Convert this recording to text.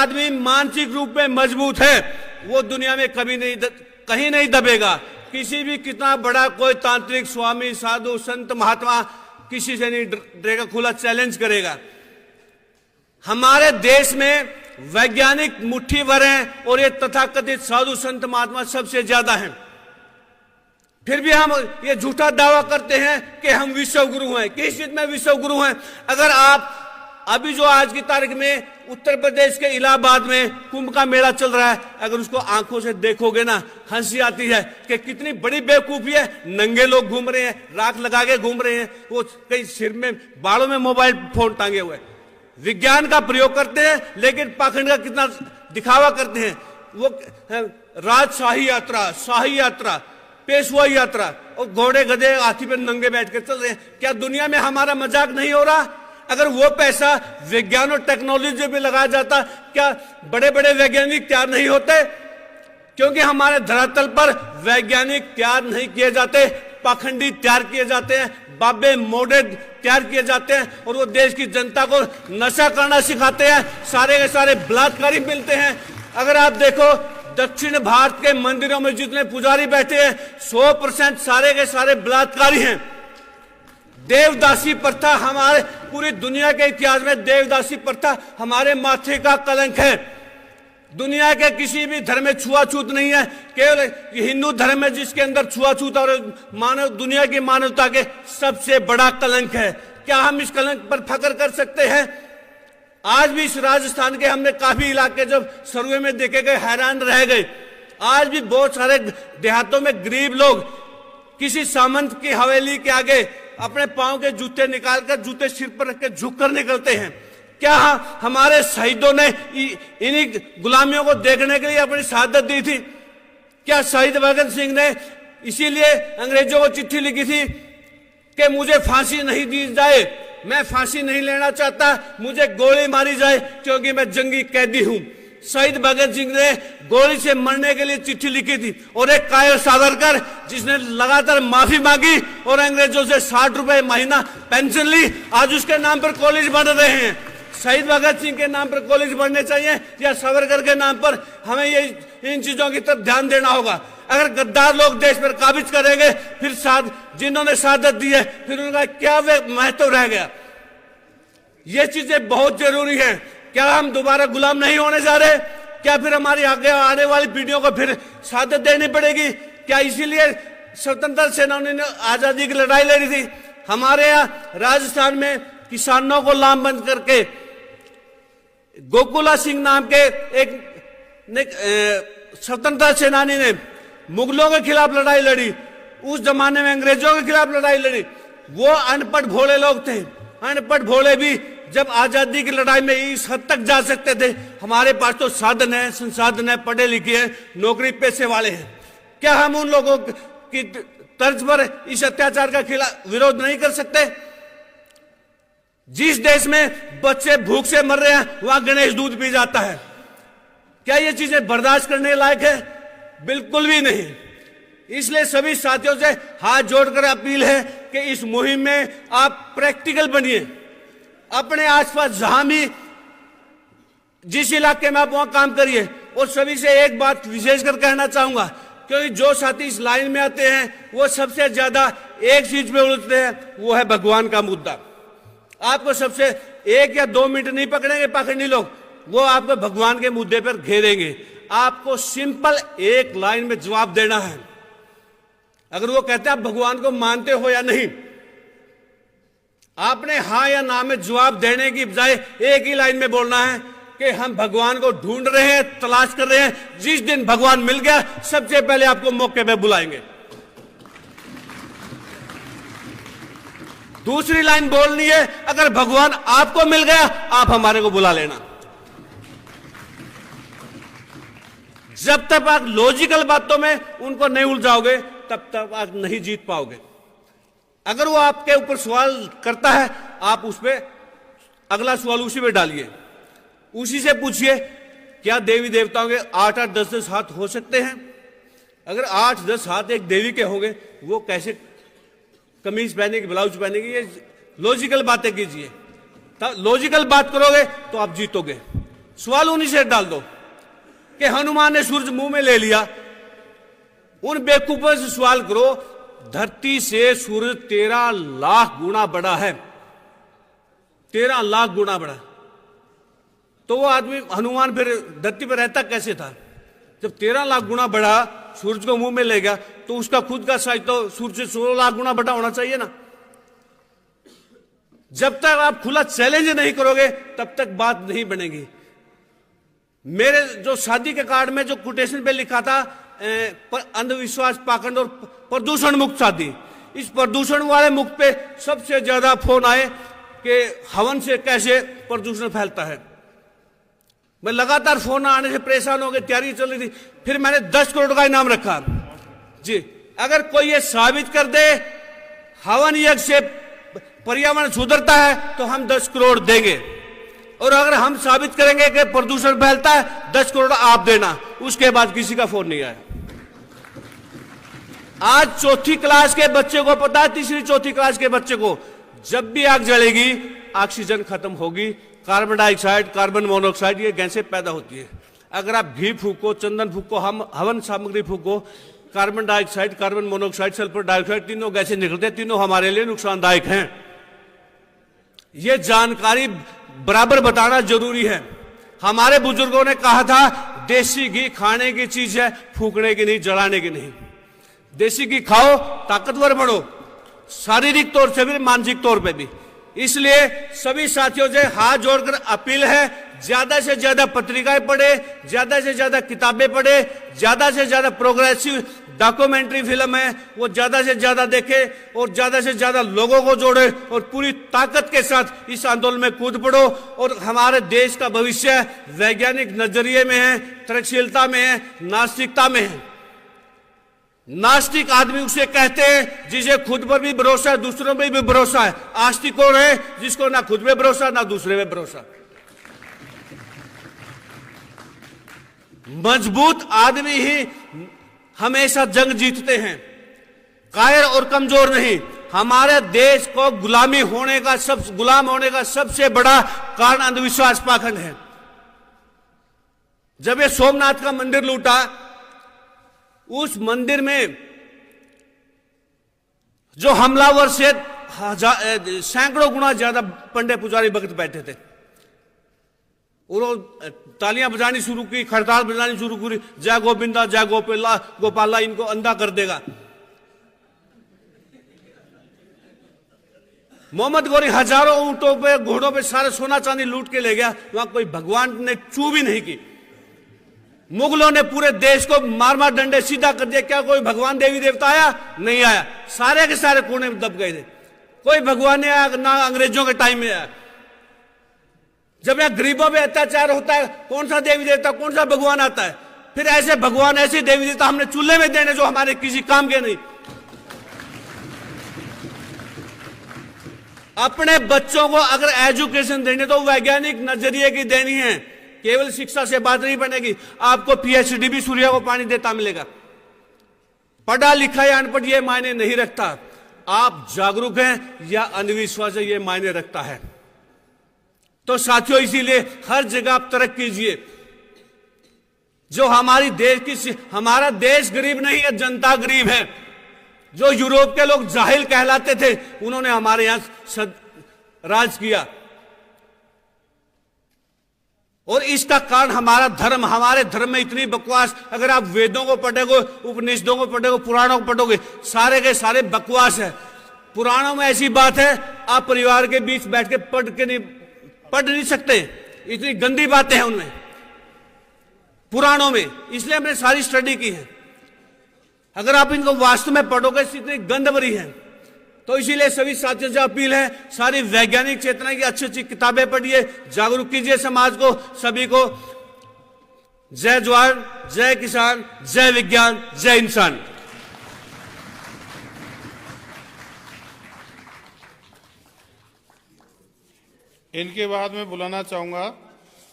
आदमी मानसिक रूप में मजबूत है वो दुनिया में कभी नहीं कहीं नहीं दबेगा। किसी भी कितना बड़ा कोई तांत्रिक, स्वामी, साधु, संत, महात्मा किसी से नहीं डरेगा, खुला चैलेंज करेगा। हमारे देश में वैज्ञानिक मुट्ठी भर हैं और ये तथाकथित साधु, संत, महात्मा सबसे ज्यादा हैं। फिर भी हम ये झूठा दावा करते हैं कि हम विश्व गुरु हैं। किस चीज में विश्व गुरु हैं? अगर आप अभी जो आज की तारीख में उत्तर प्रदेश के इलाहाबाद में कुंभ का मेला चल रहा है, अगर उसको आंखों से देखोगे ना, हंसी आती है कि कितनी बड़ी बेवकूफी है। नंगे लोग घूम रहे हैं, राख लगा के घूम रहे हैं, वो कई सिर में बालों में मोबाइल फोन टांगे हुए। विज्ञान का प्रयोग करते हैं लेकिन पाखंड का कितना दिखावा करते हैं। वो राजशाही यात्रा, शाही यात्रा, पेशवा यात्रा और घोड़े, गधे, हाथी पे नंगे बैठ के चल रहे हैं। क्या दुनिया में हमारा मजाक नहीं हो रहा? अगर वो पैसा विज्ञान और टेक्नोलॉजी में लगाया जाता, क्या बड़े बड़े वैज्ञानिक तैयार नहीं होते? क्योंकि हमारे धरातल पर वैज्ञानिक तैयार नहीं किए जाते, पाखंडी तैयार किए जाते हैं, बाबे मोड़े तैयार किए जाते हैं और वो देश की जनता को नशा करना सिखाते हैं। सारे के सारे बलात्कारी मिलते हैं। अगर आप देखो दक्षिण भारत के मंदिरों में जितने पुजारी बैठे हैं 100% सारे के सारे बलात्कारी हैं। देवदासी प्रथा हमारे पूरी दुनिया के इतिहास में देवदासी प्रथा हमारे माथे का कलंक है। दुनिया के किसी भी धर्म में छुआछूत नहीं है, केवल हिंदू धर्म है जिसके अंदर छुआछूत और मानव दुनिया की मानवता के सबसे बड़ा कलंक है। क्या हम इस कलंक पर फख्र कर सकते हैं? आज भी इस राजस्थान के हमने काफी इलाके जब सर्वे में देखे गए, हैरान रह गए। आज भी बहुत सारे देहातों में गरीब लोग किसी सामंत की हवेली के आगे अपने पांव के जूते निकालकर जूते सिर पर रख के झुक कर निकलते हैं। क्या हमारे शहीदों ने इन्हीं गुलामियों को देखने के लिए अपनी शहादत दी थी? क्या शहीद भगत सिंह ने इसीलिए अंग्रेजों को चिट्ठी लिखी थी कि मुझे फांसी नहीं दी जाए, मैं फांसी नहीं लेना चाहता, मुझे गोली मारी जाए क्योंकि मैं जंगी कैदी हूं? शहीद भगत सिंह ने गोली से मरने के लिए चिट्ठी लिखी थी और एक कायर सावरकर जिसने लगातार माफी मांगी और अंग्रेजों से 60 रुपए महीना पेंशन ली, आज उसके नाम पर कॉलेज बन रहे हैं। शहीद भगत सिंह के नाम पर कॉलेज बनने चाहिए या सावरकर के नाम पर? हमें ये इन चीजों की तरफ ध्यान देना होगा। अगर गद्दार लोग देश पर काबिज करेंगे, फिर जिन्होंने शहादत दी है फिर उनका क्या महत्व रह गया? ये चीजें बहुत जरूरी है। क्या हम दोबारा गुलाम नहीं होने जा रहे? क्या फिर हमारी आगे आने वाली पीढ़ियों को फिर शहादत देनी पड़ेगी? क्या इसीलिए स्वतंत्रता सेनानियों ने आजादी की लड़ाई लड़ी थी? हमारे यहाँ राजस्थान में किसानों को लामबंद करके गोकुला सिंह नाम के एक स्वतंत्रता सेनानी ने मुगलों के खिलाफ लड़ाई लड़ी, उस जमाने में अंग्रेजों के खिलाफ लड़ाई लड़ी। वो अनपढ़ भोले लोग थे। अनपढ़ भोले भी जब आजादी की लड़ाई में इस हद तक जा सकते थे, हमारे पास तो साधन है, संसाधन है, पढ़े लिखे हैं, नौकरी पेशे वाले हैं। क्या हम उन लोगों की तर्ज पर इस अत्याचार का खिलाफ विरोध नहीं कर सकते? जिस देश में बच्चे भूख से मर रहे हैं वहां गणेश दूध पी जाता है। क्या ये चीजें बर्दाश्त करने लायक है? बिल्कुल भी नहीं। इसलिए सभी साथियों से हाथ जोड़कर अपील है कि इस मुहिम में आप प्रैक्टिकल बनिए। अपने आसपास जहां भी जिस इलाके में आप वहां काम करिए। और सभी से एक बात विशेषकर कहना चाहूंगा, क्योंकि जो साथी इस लाइन में आते हैं वो सबसे ज्यादा एक चीज पे उलझते हैं, वो है भगवान का मुद्दा। आपको सबसे 1 या 2 मिनट नहीं पकड़ेंगे पाखंडी लोग, वो आपको भगवान के मुद्दे पर घेरेंगे। आपको सिंपल एक लाइन में जवाब देना है। अगर वो कहते हैं आप भगवान को मानते हो या नहीं, आपने हाँ या ना में जवाब देने की बजाय एक ही लाइन में बोलना है कि हम भगवान को ढूंढ रहे हैं, तलाश कर रहे हैं। जिस दिन भगवान मिल गया सबसे पहले आपको मौके पे बुलाएंगे। दूसरी लाइन बोलनी है, अगर भगवान आपको मिल गया आप हमारे को बुला लेना। जब तक आप लॉजिकल बातों में उनको नहीं उलझाओगे तब तक आप नहीं जीत पाओगे। अगर वो आपके ऊपर सवाल करता है, आप उस पर अगला सवाल उसी पे डालिए, उसी से पूछिए क्या देवी देवताओं के 8-8, 10-10 हाथ हो सकते हैं? अगर 8-10 हाथ एक देवी के होंगे, वो कैसे कमीज पहनेगी, ब्लाउज पहनेगी? ये लॉजिकल बातें कीजिए। लॉजिकल बात करोगे तो आप जीतोगे। सवाल उन्हीं से डाल दो कि हनुमान ने सूरज मुंह में ले लिया। उन बेवकूफों से सवाल करो, धरती से सूरज 13 लाख गुना बड़ा है, 13 लाख गुना बड़ा। तो वो आदमी हनुमान फिर धरती पर रहता कैसे था? जब 13 लाख गुना बड़ा सूरज को मुंह में ले गया, तो उसका खुद का साइज तो सूरज से 16 लाख गुना बड़ा होना चाहिए ना। जब तक आप खुला चैलेंज नहीं करोगे तब तक बात नहीं बनेगी। मेरे जो शादी के कार्ड में जो कोटेशन पे लिखा था, अंधविश्वास, पाखंड और प्रदूषण मुक्त शादी, इस प्रदूषण वाले मुक्त पे सबसे ज्यादा फोन आए कि हवन से कैसे प्रदूषण फैलता है। मैं लगातार फोन आने से परेशान हो गया, तैयारी चल रही थी। फिर मैंने 10 करोड़ का इनाम रखा जी। अगर कोई ये साबित कर दे हवन यज्ञ से पर्यावरण सुधरता है तो हम 10 करोड़ देंगे, और अगर हम साबित करेंगे कि प्रदूषण फैलता है 10 करोड़ आप देना। उसके बाद किसी का फोन नहीं आया। आज चौथी क्लास के बच्चे को पता है, तीसरी चौथी क्लास के बच्चे को, जब भी आग जलेगी ऑक्सीजन खत्म होगी, कार्बन डाइऑक्साइड, कार्बन मोनोऑक्साइड, ये गैसें पैदा होती है। अगर आप घी फूको, चंदन फूको, हम हवन सामग्री फूको, carbon dioxide, carbon monoxide, sulphur dioxide, तीनों गैसें निकलते हैं, तीनों हमारे लिए नुकसानदायक हैं। ये जानकारी बराबर बताना जरूरी है। हमारे बुजुर्गों ने कहा था देसी घी खाने की चीज है, फूकने की नहीं, जलाने की नहीं। देसी घी खाओ, ताकतवर बढ़ो, शारीरिक तौर से भी, मानसिक तौर पे भी। इसलिए सभी साथियों से हाथ जोड़कर अपील है, ज्यादा से ज्यादा पत्रिकाएं पढ़े, ज्यादा से ज्यादा किताबें पढ़े, ज्यादा से ज्यादा प्रोग्रेसिव डॉक्यूमेंट्री फिल्म है वो ज्यादा से ज्यादा देखे, और ज्यादा से ज्यादा लोगों को जोड़े, और पूरी ताकत के साथ इस आंदोलन में कूद पड़ो। और हमारे देश का भविष्य वैज्ञानिक नजरिए में है, तरकशीलता में है, नास्तिकता में है। नास्तिक आदमी उसे कहते हैं जिसे खुद पर भी भरोसा है, दूसरों पर भी भरोसा है। आस्तिक कौन है? जिसको ना खुद पे भरोसा ना दूसरे पे भरोसा। मजबूत आदमी ही हमेशा जंग जीतते हैं, कायर और कमजोर नहीं। हमारे देश को गुलाम होने का सबसे बड़ा कारण अंधविश्वास, पाखंड है। जब ये सोमनाथ का मंदिर लूटा, उस मंदिर में जो हमलावर से सैकड़ों गुना ज्यादा पंडे पुजारी भक्त बैठे थे। उन्होंने तालियां बजानी शुरू की, खड़ताल बजानी शुरू की, जय गोविंदा, जय गोपाला, इनको अंधा कर देगा। मोहम्मद गौरी हजारों ऊंटों पे, घोड़ों पे सारे सोना चांदी लूट के ले गया। वहां कोई भगवान ने चू भी नहीं की। मुगलों ने पूरे देश को मार मार डंडे सीधा कर दिया। क्या कोई भगवान देवी देवता आया? नहीं आया। सारे के सारे कोने में दब गए थे। कोई भगवान नहीं आया, ना अंग्रेजों के टाइम में आया। जब यहां गरीबों पे अत्याचार होता है, कौन सा देवी देवता, कौन सा भगवान आता है? फिर ऐसे भगवान, ऐसे देवी देवता हमने चूल्हे में देने जो हमारे किसी काम के नहीं। अपने बच्चों को अगर एजुकेशन देनी तो वैज्ञानिक नजरिए की देनी है। केवल शिक्षा से बात नहीं बनेगी। आपको पीएचडी भी सूर्य को पानी देता मिलेगा। पढ़ा लिखा या अनपढ़ ये मायने नहीं रखता। आप जागरूक हैं या अंधविश्वास है ये मायने रखता है। तो साथियों, इसीलिए हर जगह आप तरक्की कीजिए। जो हमारा देश गरीब नहीं है, जनता गरीब है। जो यूरोप के लोग जाहिल कहलाते थे, उन्होंने हमारे यहां राज किया। और इसका कारण हमारा धर्म। हमारे धर्म में इतनी बकवास, अगर आप वेदों को पढ़ोगे, उपनिषदों को पढ़ोगे, पुराणों को पढ़ोगे, सारे के सारे बकवास है। पुराणों में ऐसी बात है आप परिवार के बीच बैठ के पढ़ नहीं सकते, इतनी गंदी बातें हैं उनमें, पुराणों में। इसलिए हमने सारी स्टडी की है। अगर आप इनको वास्तव में पढ़ोगे, इतनी गंद भरी है। तो इसीलिए सभी साथियों से अपील है, सारी वैज्ञानिक चेतना की अच्छी अच्छी किताबें पढ़िए, जागरूक कीजिए समाज को, सभी को। जय जवान, जय किसान, जय विज्ञान, जय इंसान। इनके बाद मैं बुलाना चाहूंगा